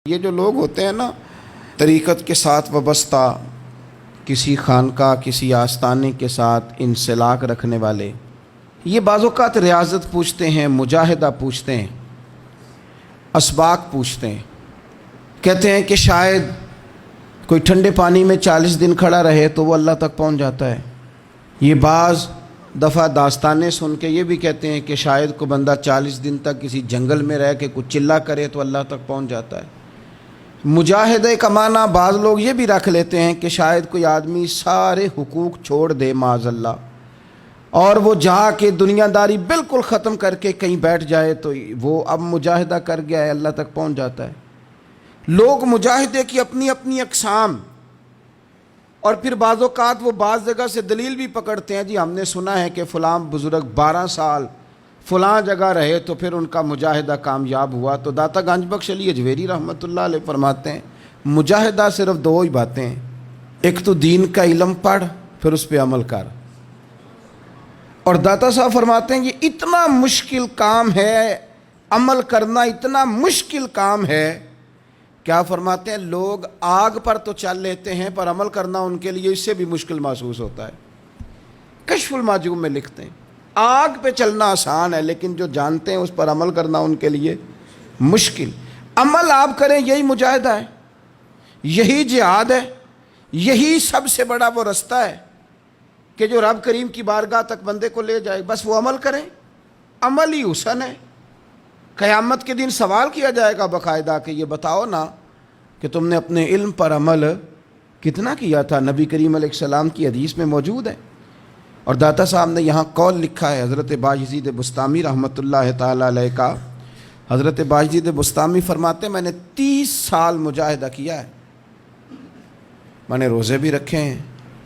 یہ جو لوگ ہوتے ہیں نا طریقت کے ساتھ وابستہ، کسی خانقاہ کسی آستانے کے ساتھ انسلاک رکھنے والے، یہ بعض اوقات ریاضت پوچھتے ہیں، مجاہدہ پوچھتے ہیں، اسباق پوچھتے ہیں۔ کہتے ہیں کہ شاید کوئی ٹھنڈے پانی میں 40 دن کھڑا رہے تو وہ اللہ تک پہنچ جاتا ہے۔ یہ بعض دفعہ داستانیں سن کے یہ بھی کہتے ہیں کہ شاید کوئی بندہ 40 دن تک کسی جنگل میں رہ کے کچھ چلہ کرے تو اللہ تک پہنچ جاتا ہے۔ مجاہدہ کا معنی بعض لوگ یہ بھی رکھ لیتے ہیں کہ شاید کوئی آدمی سارے حقوق چھوڑ دے معاذ اللہ، اور وہ جا کے دنیا داری بالکل ختم کر کے کہیں بیٹھ جائے تو وہ اب مجاہدہ کر گیا ہے، اللہ تک پہنچ جاتا ہے۔ لوگ مجاہدے کی اپنی اپنی اقسام، اور پھر بعض اوقات وہ بعض جگہ سے دلیل بھی پکڑتے ہیں، جی ہم نے سنا ہے کہ فلاں بزرگ 12 سال فلاں جگہ رہے تو پھر ان کا مجاہدہ کامیاب ہوا۔ تو داتا گنج بخش علی اجویری رحمۃ اللہ علیہ فرماتے ہیں مجاہدہ صرف 2 ہی باتیں ہیں، ایک تو دین کا علم پڑھ پھر اس پہ عمل کر۔ اور داتا صاحب فرماتے ہیں یہ اتنا مشکل کام ہے، عمل کرنا اتنا مشکل کام ہے، کیا فرماتے ہیں لوگ آگ پر تو چل لیتے ہیں پر عمل کرنا ان کے لیے اس سے بھی مشکل محسوس ہوتا ہے۔ کشف المعجوب میں لکھتے ہیں آگ پہ چلنا آسان ہے لیکن جو جانتے ہیں اس پر عمل کرنا ان کے لیے مشکل۔ عمل آپ کریں یہی مجاہدہ ہے، یہی جہاد ہے، یہی سب سے بڑا وہ رستہ ہے کہ جو رب کریم کی بارگاہ تک بندے کو لے جائے۔ بس وہ عمل کریں، عمل ہی حسن ہے۔ قیامت کے دن سوال کیا جائے گا باقاعدہ کہ یہ بتاؤ نا کہ تم نے اپنے علم پر عمل کتنا کیا تھا۔ نبی کریم علیہ السلام کی حدیث میں موجود ہے، اور داتا صاحب نے یہاں قول لکھا ہے حضرت باجزید بستامی رحمۃ اللہ تعالیٰ علیہ کا۔ حضرت باجزید بستامی فرماتے ہیں میں نے 30 سال مجاہدہ کیا ہے، میں نے روزے بھی رکھے ہیں،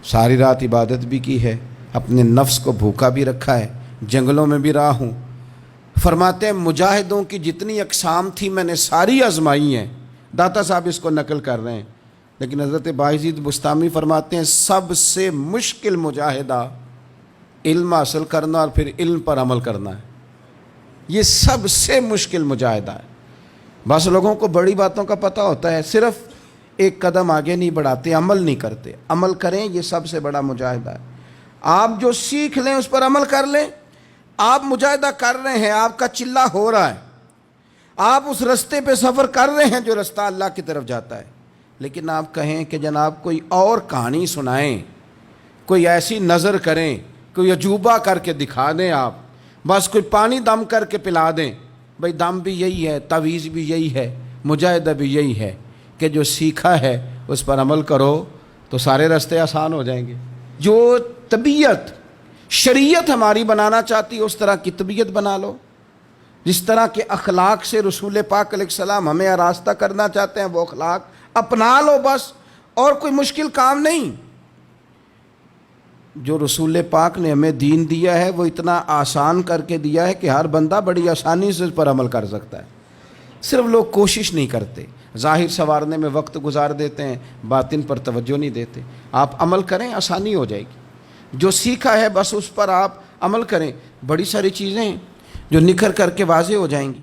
ساری رات عبادت بھی کی ہے، اپنے نفس کو بھوکا بھی رکھا ہے، جنگلوں میں بھی رہا ہوں۔ فرماتے ہیں مجاہدوں کی جتنی اقسام تھی میں نے ساری آزمائی ہیں۔ داتا صاحب اس کو نقل کر رہے ہیں، لیکن حضرت باجزید بستامی فرماتے ہیں سب سے مشکل مجاہدہ علم حاصل کرنا اور پھر علم پر عمل کرنا ہے۔ یہ سب سے مشکل مجاہدہ ہے۔ بس لوگوں کو بڑی باتوں کا پتہ ہوتا ہے، صرف ایک قدم آگے نہیں بڑھاتے، عمل نہیں کرتے۔ عمل کریں، یہ سب سے بڑا مجاہدہ ہے۔ آپ جو سیکھ لیں اس پر عمل کر لیں۔ آپ مجاہدہ کر رہے ہیں، آپ کا چلہ ہو رہا ہے، آپ اس رستے پہ سفر کر رہے ہیں جو رستہ اللہ کی طرف جاتا ہے، لیکن آپ کہیں کہ جناب کوئی اور کہانی سنائیں، کوئی ایسی نظر کریں، کوئی عجوبہ کر کے دکھا دیں، آپ بس کوئی پانی دم کر کے پلا دیں۔ بھئی دم بھی یہی ہے، تعویذ بھی یہی ہے، مجاہدہ بھی یہی ہے کہ جو سیکھا ہے اس پر عمل کرو تو سارے راستے آسان ہو جائیں گے۔ جو طبیعت شریعت ہماری بنانا چاہتی ہے اس طرح کی طبیعت بنا لو، جس طرح کے اخلاق سے رسول پاک علیہ السلام ہمیں آراستہ کرنا چاہتے ہیں وہ اخلاق اپنا لو بس، اور کوئی مشکل کام نہیں۔ جو رسول پاک نے ہمیں دین دیا ہے وہ اتنا آسان کر کے دیا ہے کہ ہر بندہ بڑی آسانی سے اس پر عمل کر سکتا ہے، صرف لوگ کوشش نہیں کرتے، ظاہر سنوارنے میں وقت گزار دیتے ہیں، باطن پر توجہ نہیں دیتے۔ آپ عمل کریں، آسانی ہو جائے گی۔ جو سیکھا ہے بس اس پر آپ عمل کریں، بڑی ساری چیزیں ہیں جو نکھر کر کے واضح ہو جائیں گی۔